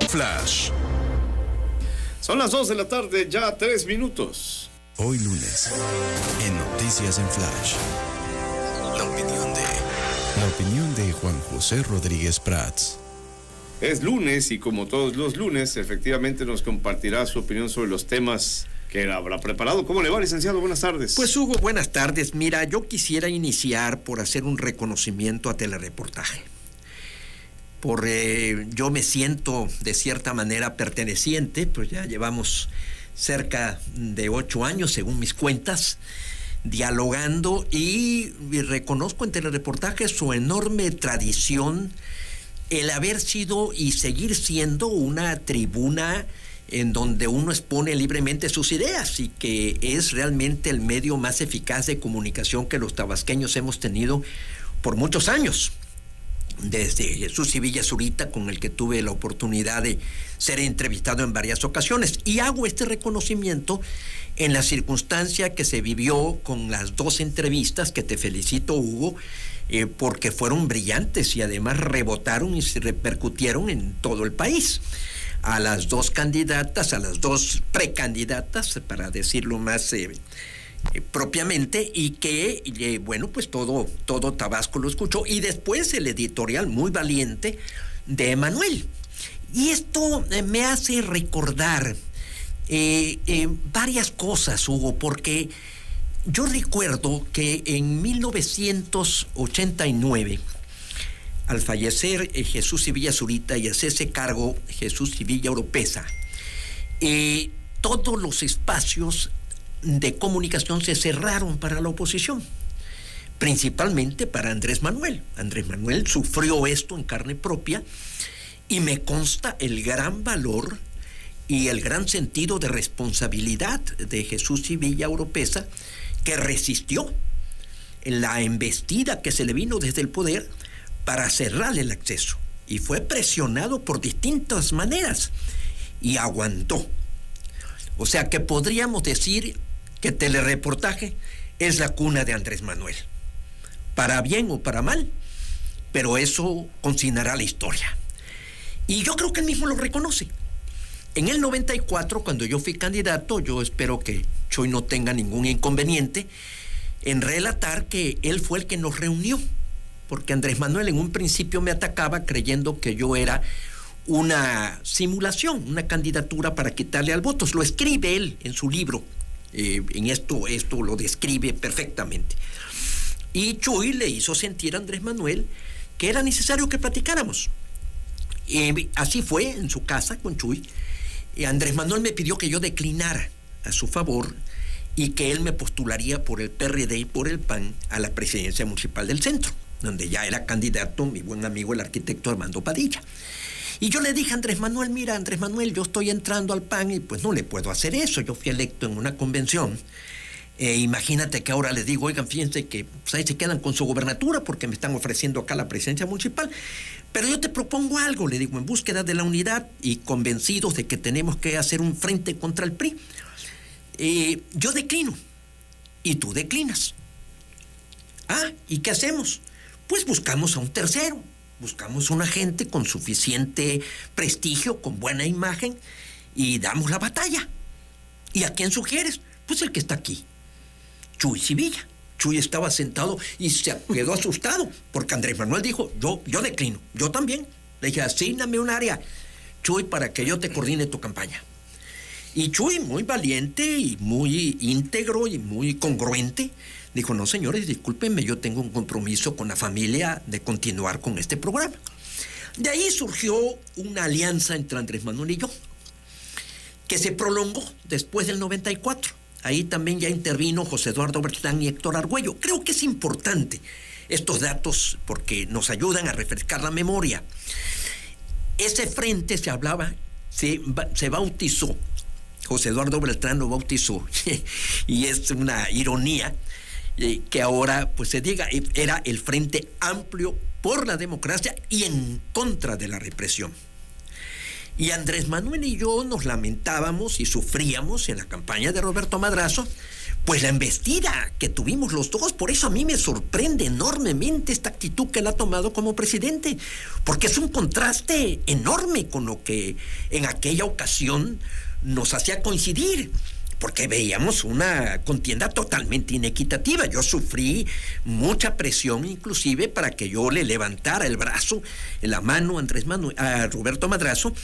Flash. Son las 2 de la tarde, ya 3 minutos. Hoy lunes, en Noticias en Flash. La opinión de Juan José Rodríguez Prats. Es lunes y como todos los lunes, efectivamente nos compartirá su opinión sobre los temas que habrá preparado. ¿Cómo le va, licenciado? Buenas tardes. Pues Hugo, buenas tardes. Mira, yo quisiera iniciar por hacer un reconocimiento a Telereportaje. Yo me siento de cierta manera perteneciente, pues ya llevamos cerca de 8 años, según mis cuentas, dialogando y reconozco en Telereportaje su enorme tradición, el haber sido y seguir siendo una tribuna en donde uno expone libremente sus ideas y que es realmente el medio más eficaz de comunicación que los tabasqueños hemos tenido por muchos años. Desde Jesús Sevilla Zurita, con el que tuve la oportunidad de ser entrevistado en varias ocasiones. Y hago este reconocimiento en la circunstancia que se vivió con las 2 entrevistas, que te felicito, Hugo, porque fueron brillantes y además rebotaron y se repercutieron en todo el país. A las 2 candidatas, a las 2 precandidatas, para decirlo más propiamente, y que, bueno, pues todo Tabasco lo escuchó, y después el editorial muy valiente de Emanuel. Y esto me hace recordar varias cosas, Hugo, porque yo recuerdo que en 1989, al fallecer Jesús Sevilla Zurita y hacerse cargo Jesús Sevilla Oropesa, todos los espacios de comunicación se cerraron para la oposición, principalmente para Andrés Manuel. Andrés Manuel sufrió esto en carne propia y me consta el gran valor y el gran sentido de responsabilidad de Jesús Sevilla Oropesa, que resistió en la embestida que se le vino desde el poder para cerrarle el acceso, y fue presionado por distintas maneras y aguantó. O sea que podríamos decir que Telereportaje es la cuna de Andrés Manuel, para bien o para mal, pero eso consignará la historia. Y yo creo que él mismo lo reconoce. En el 94, cuando yo fui candidato, yo espero que Chuy no tenga ningún inconveniente en relatar que él fue el que nos reunió, porque Andrés Manuel en un principio me atacaba creyendo que yo era una simulación, una candidatura para quitarle al voto. Lo escribe él en su libro. En esto lo describe perfectamente. Y Chuy le hizo sentir a Andrés Manuel que era necesario que platicáramos. Así fue en su casa con Chuy. Andrés Manuel me pidió que yo declinara a su favor y que él me postularía por el PRD y por el PAN a la presidencia municipal del centro, donde ya era candidato mi buen amigo el arquitecto Armando Padilla. Y yo le dije a Andrés Manuel: mira, Andrés Manuel, yo estoy entrando al PAN y pues no le puedo hacer eso. Yo fui electo en una convención. Imagínate que ahora les digo: oigan, fíjense que pues, ahí se quedan con su gobernatura porque me están ofreciendo acá la presidencia municipal. Pero yo te propongo algo, le digo, en búsqueda de la unidad y convencidos de que tenemos que hacer un frente contra el PRI. Yo declino y tú declinas. ¿Y qué hacemos? Pues buscamos a un tercero. Buscamos una gente con suficiente prestigio, con buena imagen, y damos la batalla. ¿Y a quién sugieres? Pues el que está aquí, Chuy Sevilla. Chuy estaba sentado y se quedó asustado, porque Andrés Manuel dijo: yo declino, yo también. Le dije: asígname un área, Chuy, para que yo te coordine tu campaña. Y Chuy, muy valiente y muy íntegro y muy congruente, dijo: no, señores, discúlpenme, yo tengo un compromiso con la familia de continuar con este programa. De ahí surgió una alianza entre Andrés Manuel y yo, que se prolongó después del 94. Ahí también ya intervino José Eduardo Bertlán y Héctor Argüello. Creo que es importante estos datos porque nos ayudan a refrescar la memoria. Ese frente se bautizó, José Eduardo Bertlán lo bautizó, y es una ironía que ahora pues se diga, era el Frente Amplio por la Democracia y en contra de la represión. Y Andrés Manuel y yo nos lamentábamos y sufríamos en la campaña de Roberto Madrazo pues la embestida que tuvimos los dos. Por eso a mí me sorprende enormemente esta actitud que él ha tomado como presidente, porque es un contraste enorme con lo que en aquella ocasión nos hacía coincidir, porque veíamos una contienda totalmente inequitativa. Yo sufrí mucha presión inclusive para que yo le levantara el brazo, la mano a Roberto Madrazo,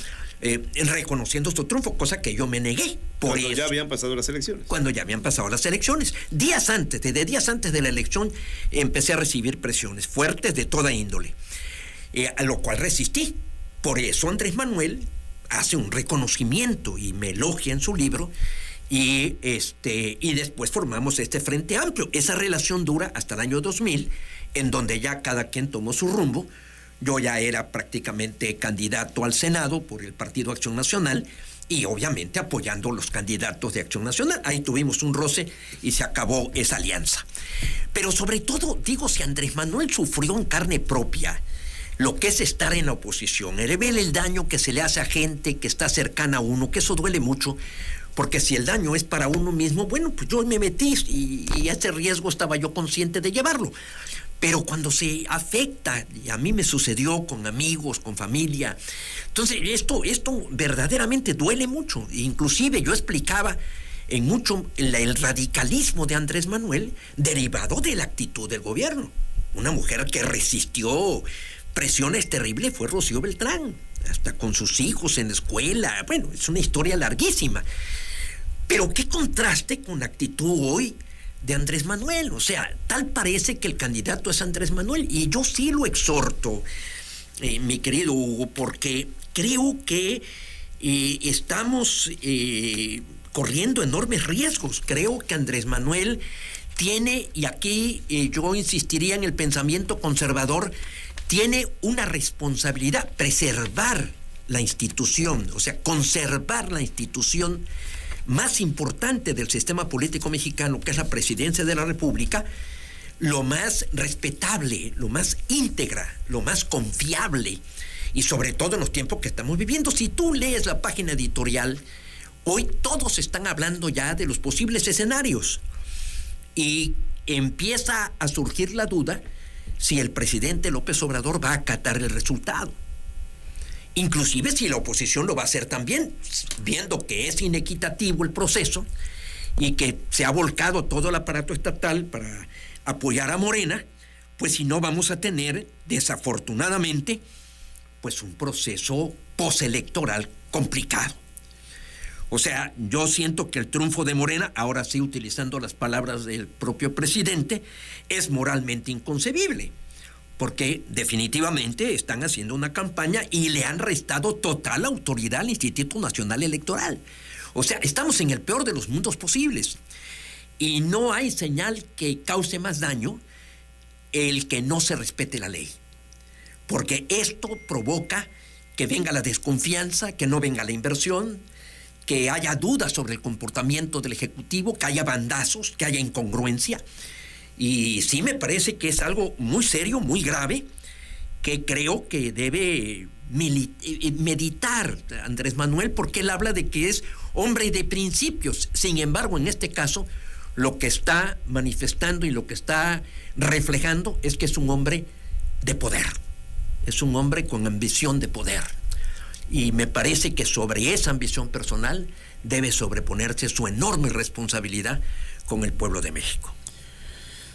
reconociendo su triunfo, cosa que yo me negué. Cuando ya habían pasado las elecciones. Cuando ya habían pasado las elecciones. Días antes de la elección, empecé a recibir presiones fuertes de toda índole, a lo cual resistí. Por eso Andrés Manuel hace un reconocimiento y me elogia en su libro, y después formamos este Frente Amplio. Esa relación dura hasta el año 2000, en donde ya cada quien tomó su rumbo. Yo ya era prácticamente candidato al Senado por el Partido Acción Nacional y obviamente apoyando los candidatos de Acción Nacional. Ahí tuvimos un roce y se acabó esa alianza. Pero sobre todo, digo, si Andrés Manuel sufrió en carne propia lo que es estar en la oposición, ver el daño que se le hace a gente que está cercana a uno, que eso duele mucho, porque si el daño es para uno mismo, bueno, pues yo me metí y ese riesgo estaba yo consciente de llevarlo. Pero cuando se afecta, y a mí me sucedió con amigos, con familia, entonces esto verdaderamente duele mucho. Inclusive yo explicaba en mucho el radicalismo de Andrés Manuel derivado de la actitud del gobierno. Una mujer que resistió presiones terribles fue Rocío Beltrán, hasta con sus hijos en la escuela. Bueno, es una historia larguísima. Pero qué contraste con la actitud hoy de Andrés Manuel. O sea, tal parece que el candidato es Andrés Manuel, y yo sí lo exhorto, mi querido Hugo, porque creo que estamos corriendo enormes riesgos. Creo que Andrés Manuel tiene, y aquí yo insistiría en el pensamiento conservador, tiene una responsabilidad: preservar la institución, o sea, conservar la institución más importante del sistema político mexicano, que es la presidencia de la República, lo más respetable, lo más íntegra, lo más confiable, y sobre todo en los tiempos que estamos viviendo. Si tú lees la página editorial, hoy todos están hablando ya de los posibles escenarios, y empieza a surgir la duda si el presidente López Obrador va a acatar el resultado. Inclusive si la oposición lo va a hacer también, viendo que es inequitativo el proceso y que se ha volcado todo el aparato estatal para apoyar a Morena, pues si no vamos a tener, desafortunadamente, pues un proceso postelectoral complicado. O sea, yo siento que el triunfo de Morena, ahora sí utilizando las palabras del propio presidente, es moralmente inconcebible, porque definitivamente están haciendo una campaña y le han restado total autoridad al Instituto Nacional Electoral. O sea, estamos en el peor de los mundos posibles, y no hay señal que cause más daño el que no se respete la ley, porque esto provoca que venga la desconfianza, que no venga la inversión, que haya dudas sobre el comportamiento del Ejecutivo, que haya bandazos, que haya incongruencia. Y sí me parece que es algo muy serio, muy grave, que creo que debe meditar Andrés Manuel, porque él habla de que es hombre de principios. Sin embargo, en este caso, lo que está manifestando y lo que está reflejando es que es un hombre de poder, es un hombre con ambición de poder. Y me parece que sobre esa ambición personal debe sobreponerse su enorme responsabilidad con el pueblo de México.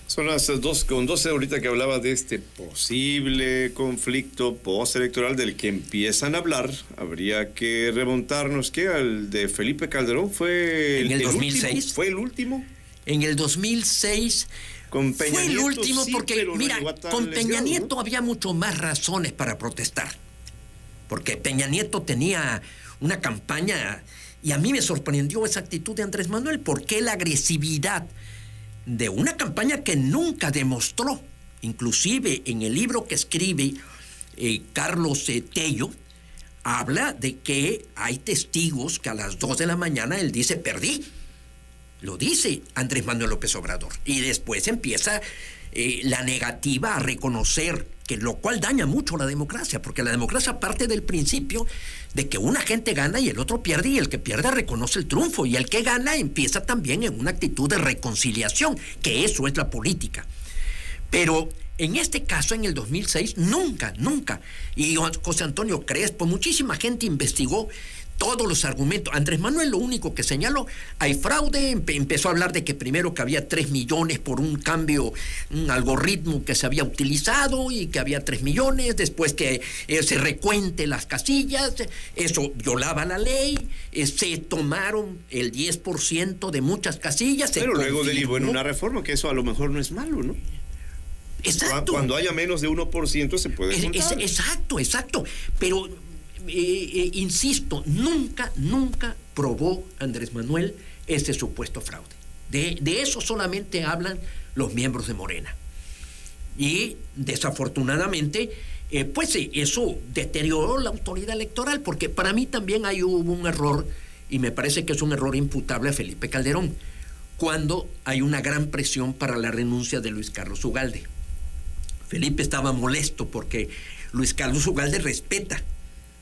Son las 2:12 ahorita que hablaba de este posible conflicto postelectoral del que empiezan a hablar. Habría que remontarnos que al de Felipe Calderón fue en el 2006. Último, ¿fue el último? En el 2006 con Peña fue el Nieto, último, sí, porque mira, con Peña Nieto, ¿no?, había mucho más razones para protestar, porque Peña Nieto tenía una campaña, y a mí me sorprendió esa actitud de Andrés Manuel, porque la agresividad de una campaña que nunca demostró, inclusive en el libro que escribe Carlos Tello, habla de que hay testigos que a las 2 de la mañana él dice: perdí. Lo dice Andrés Manuel López Obrador. Y después empieza la negativa a reconocer lo cual daña mucho la democracia, porque la democracia parte del principio de que una gente gana y el otro pierde, y el que pierde reconoce el triunfo, y el que gana empieza también en una actitud de reconciliación, que eso es la política. Pero en este caso, en el 2006, nunca, y José Antonio Crespo, muchísima gente investigó todos los argumentos. Andrés Manuel lo único que señaló, hay fraude, empezó a hablar de que primero que había 3 millones por un cambio, un algoritmo que se había utilizado y que había 3 millones, después que se recuente las casillas, eso violaba la ley, se tomaron el 10% de muchas casillas. Pero luego derivó en una reforma, que eso a lo mejor no es malo, ¿no? Exacto. Cuando haya menos de 1% se puede contar. Exacto, pero insisto, nunca probó Andrés Manuel ese supuesto fraude. De eso solamente hablan los miembros de Morena. Y desafortunadamente, eso deterioró la autoridad electoral, porque para mí también hubo un error, y me parece que es un error imputable a Felipe Calderón, cuando hay una gran presión para la renuncia de Luis Carlos Ugalde. Felipe estaba molesto porque Luis Carlos Ugalde respeta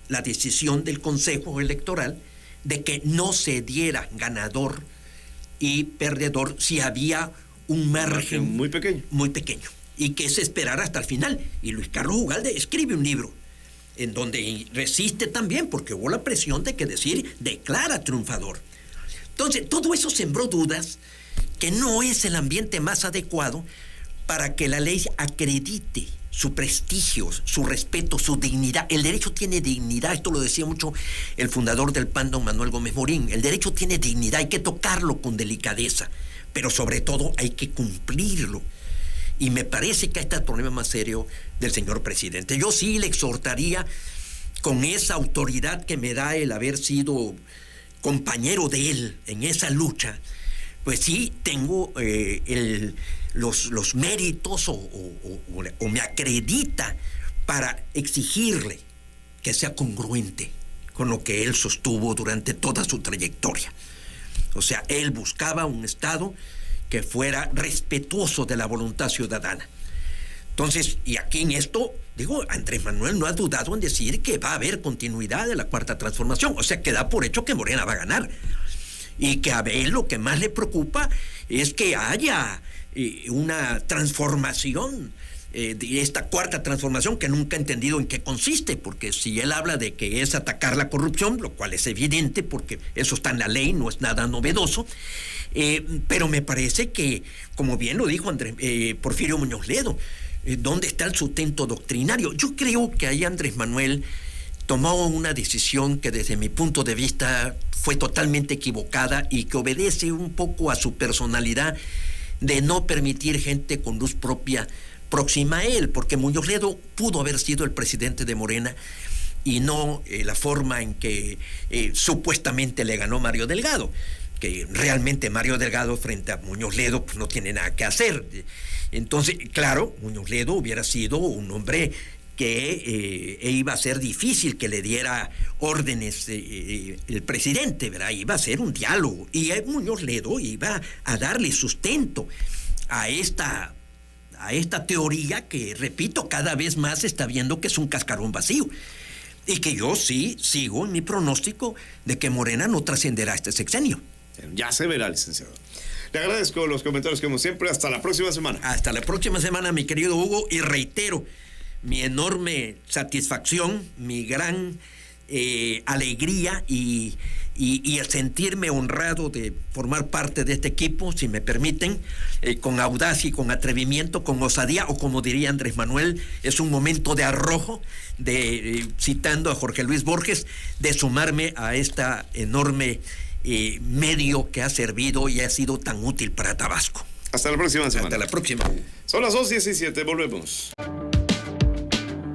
la decisión del Consejo Electoral de que no se diera ganador y perdedor si había un margen muy pequeño, y que se esperara hasta el final. Y Luis Carlos Ugalde escribe un libro en donde resiste también, porque hubo la presión de que declara triunfador. Entonces, todo eso sembró dudas, que no es el ambiente más adecuado para que la ley acredite su prestigio, su respeto, su dignidad. El derecho tiene dignidad, esto lo decía mucho el fundador del PAN, don Manuel Gómez Morín. El derecho tiene dignidad, hay que tocarlo con delicadeza, pero sobre todo hay que cumplirlo. Y me parece que este es el problema más serio del señor presidente. Yo sí le exhortaría, con esa autoridad que me da el haber sido compañero de él en esa lucha, pues sí tengo los méritos o me acredita para exigirle que sea congruente con lo que él sostuvo durante toda su trayectoria. O sea, él buscaba un Estado que fuera respetuoso de la voluntad ciudadana. Entonces, y aquí en esto, Andrés Manuel no ha dudado en decir que va a haber continuidad de la Cuarta Transformación. O sea, que da por hecho que Morena va a ganar. Y que a él lo que más le preocupa es que haya una transformación, de esta Cuarta Transformación, que nunca ha entendido en qué consiste, porque si él habla de que es atacar la corrupción, lo cual es evidente porque eso está en la ley, no es nada novedoso, pero me parece que, como bien lo dijo Porfirio Muñoz Ledo, ¿dónde está el sustento doctrinario? Yo creo que ahí Andrés Manuel tomó una decisión que desde mi punto de vista fue totalmente equivocada y que obedece un poco a su personalidad de no permitir gente con luz propia próxima a él, porque Muñoz Ledo pudo haber sido el presidente de Morena y no la forma en que supuestamente le ganó Mario Delgado, que realmente Mario Delgado frente a Muñoz Ledo pues no tiene nada que hacer. Entonces, claro, Muñoz Ledo hubiera sido un hombre que iba a ser difícil que le diera órdenes el presidente, ¿verdad? Iba a ser un diálogo y Muñoz Ledo iba a darle sustento a esta teoría que, repito, cada vez más se está viendo que es un cascarón vacío, y que yo sí sigo en mi pronóstico de que Morena no trascenderá este sexenio. Ya se verá, licenciado. Le agradezco los comentarios como siempre. Hasta la próxima semana. Hasta la próxima semana, mi querido Hugo, y reitero mi enorme satisfacción, mi gran alegría y el sentirme honrado de formar parte de este equipo, si me permiten, con audacia y con atrevimiento, con osadía, o como diría Andrés Manuel, es un momento de arrojo, citando a Jorge Luis Borges, de sumarme a esta enorme medio que ha servido y ha sido tan útil para Tabasco. Hasta la próxima semana. Hasta la próxima. Son las 2:17, volvemos.